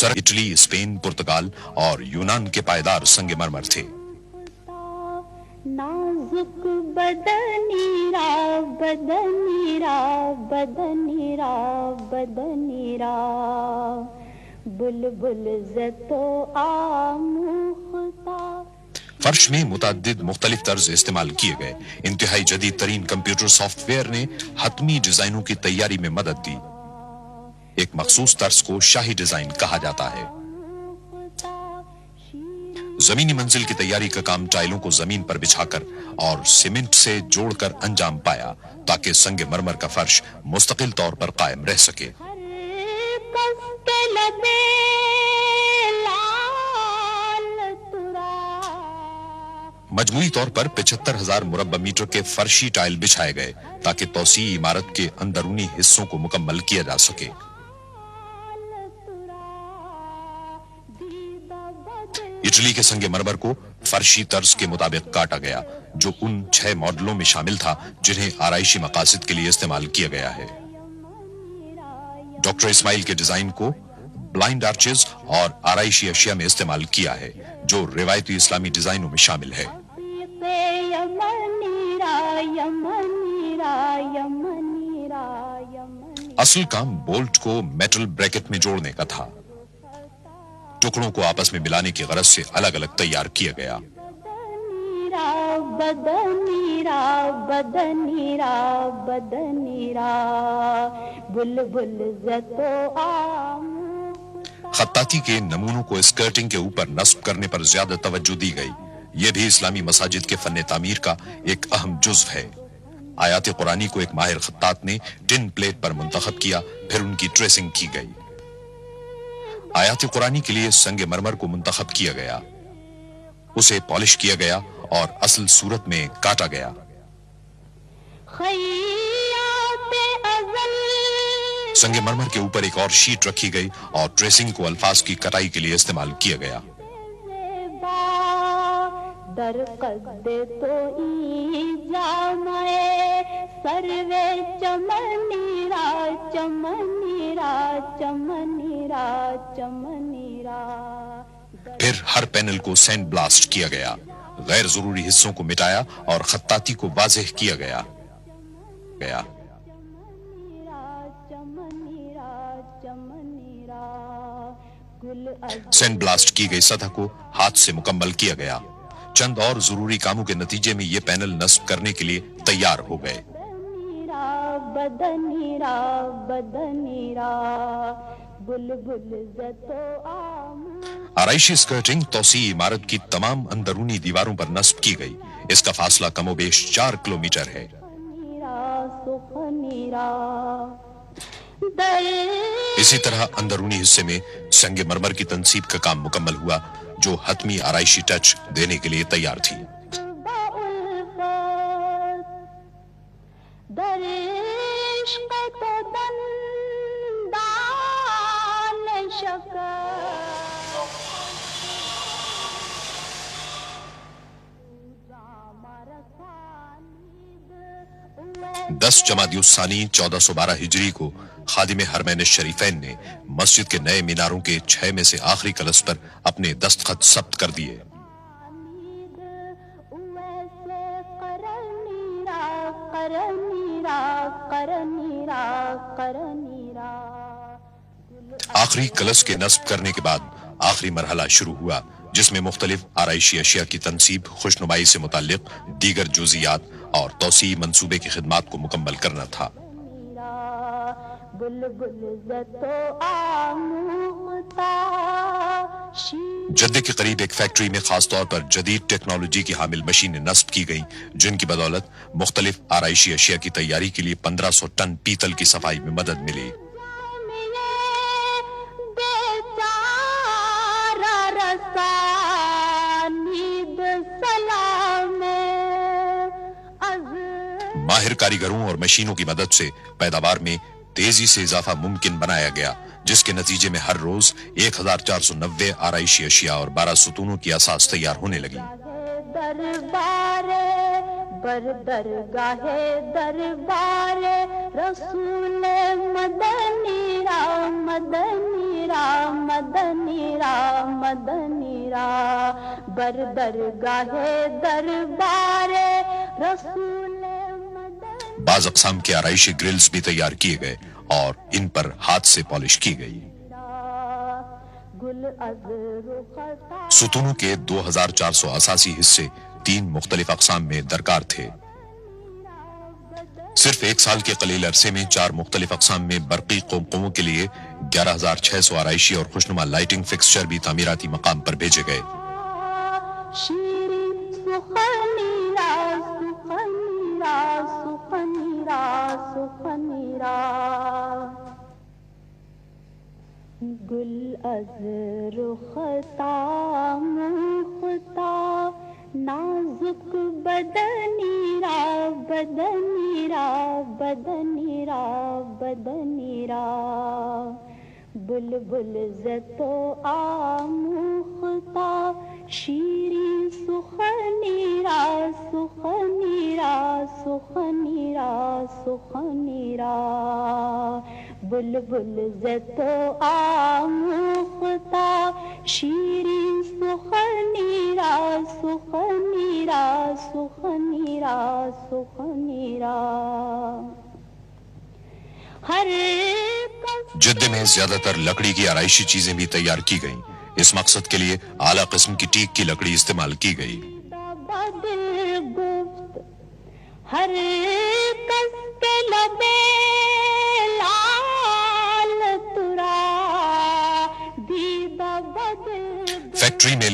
Sir Italy, Spain, पुर्तगाल और यूनान के पायदार संगमरमर थे। नाजुक बदनीरा बदनीरा बदनीरा बदनीरा बुलबुल ज़तो आमुख्ता। फर्श में मुतअद्दिद मुख्तलिफ तर्ज इस्तेमाल किए गए। इंतहाई जदीद तरीन कंप्यूटर सॉफ्टवेयर ने हतमी डिजाइनों की तैयारी में मदद दी। एक मखसूस तर्ज को शाही डिजाइन कहा जाता है। जमीनी मंजिल की तैयारी का काम टाइलों को जमीन पर बिछाकर और सीमेंट से जोड़कर अंजाम पाया ताकि संगमरमर का फर्श मुस्तकिल तौर पर कायम रह सके। मजमूई तौर पर 75,000 मुरब्बा मीटर के फर्शी टाइल बिछाए गए ताकि तौसी इमारत के अंदरूनी हिस्सों को मुकम्मल किया जा सके। इटली के संगमरमर को फर्शी तर्ज के मुताबिक काटा गया, जो उन 6 मॉडलों में शामिल था जिन्हें आराइशी मकासद के लिए इस्तेमाल किया गया है। डॉक्टर इस्माइल के डिजाइन को ब्लाइंड आर्चेज और आराइशी अशिया में इस्तेमाल किया है, जो रिवायती इस्लामी डिजाइनों में शामिल है। असल काम बोल्ट को मेटल ब्रैकेट में जोड़ने का था। टुकड़ों को आपस में मिलाने की गरज से अलग अलग तैयार किया गया। बदनीरा बदनीरा बदनीरा बुलबुल ज़तो आमुख्ता। खत्ताती के नमूनों को स्कर्टिंग के ऊपर नस्ब करने पर ज्यादा तवज्जो दी गई। यह भी इस्लामी मसाजिद के फन तामीर का एक अहम जुज़्व है। आयात कुरानी को एक माहिर खत्तात ने टिन प्लेट पर मुंतखब किया, फिर उनकी ट्रेसिंग की गई। आयात कुरानी के लिए संगमरमर को मुंतखब किया गया, उसे पॉलिश किया गया और असल सूरत में काटा गया। संगमरमर के ऊपर एक और शीट रखी गई और ट्रेसिंग को अल्फाज की कटाई के लिए इस्तेमाल किया गया। सर्वे चमनीरा चमनीरा चमनीरा चमनीरा। फिर हर पैनल को सैंड ब्लास्ट किया गया, गैर जरूरी हिस्सों को मिटाया और खत्ताती को वाज़ेह किया गया। सैंड ब्लास्ट की गई सतह को हाथ से मुकम्मल किया गया। चंद और जरूरी कामों के नतीजे में ये पैनल नस्ब करने के लिए तैयार हो गए। बदनीरा बदनीरा बुलबुल ज़तो आमुख्ता। आराइशी स्कर्टिंग तौसी इमारत की तमाम अंदरूनी दीवारों पर नस्ब की गई। इसका फासला कमोबेश 4 किलोमीटर है। इसी तरह अंदरूनी हिस्से में संगमरमर की तनसीब का काम मुकम्मल हुआ, जो हतमी आराइशी टच देने के लिए तैयार थी। दस जमादियुस्सानी 1412 हिजरी को खादिम हरमैन शरीफैन ने मस्जिद के नए मीनारों के 6 में से आखिरी कलश पर अपने दस्तखत सब्त कर दिए। आखिरी कलश के नस्ब करने के बाद आखिरी मरहला शुरू हुआ, जिसमें मुख्तलिफ आराइशी अशिया की तनसीब, खुशनुमाई से मुताल्लिक दीगर जुजियात और तौसी मंसूबे की खिदमात को मुकम्मल करना था। जद्दे के करीब एक फैक्ट्री में खास तौर पर जदीद टेक्नोलॉजी की हामिल मशीनें नस्ब की गईं, जिनकी बदौलत मुख्तलिफ आराइशी अशिया की तैयारी के लिए 1500 टन पीतल की सफाई में मदद मिली। माहिर कारीगरों और मशीनों की मदद से पैदावार में तेजी से इजाफा मुमकिन बनाया गया, जिसके नतीजे में हर रोज 1490 आराइशी अशिया और 12 सुतूनों की असास तैयार होने लगी। را مدنی را مدنی را بر درگاہ دربار رسول مدنی بعض اقسام کے آرائشی گرلز بھی تیار کیے گئے اور ان پر ہاتھ سے پالش کی گئی. گل از رخ ستونوں کے 2400 اساسی حصے 3 مختلف اقسام میں درکار تھے. صرف ایک سال کے قلیل عرصے میں 4 مختلف اقسام میں برقی قوقعوں کے لیے 11600 آرائشی اور خوشنما لائٹنگ فکسچر بھی تعمیراتی مقام پر بھیجے گئے. شیرین سخنی را سخنی را سخنی را سخنی را گل از رختا مختا نازک بدنی را بدنی را بدنی را بدنی را بلبل زتو آموختا شیرین سخنی را سخنی را سخنی را سخنی را بلبل زتو آموختا شیرین سخنی را سخنی را سخنی را سخنی را ہر جدے میں زیادہ تر لکڑی کی آرائشی چیزیں بھی تیار کی گئیں. اس مقصد کے لیے اعلیٰ قسم کی ٹیک کی لکڑی استعمال کی گئی. بدل گفت ہر کس کے لبے لال ترا دیدہ بدل فیکٹری میں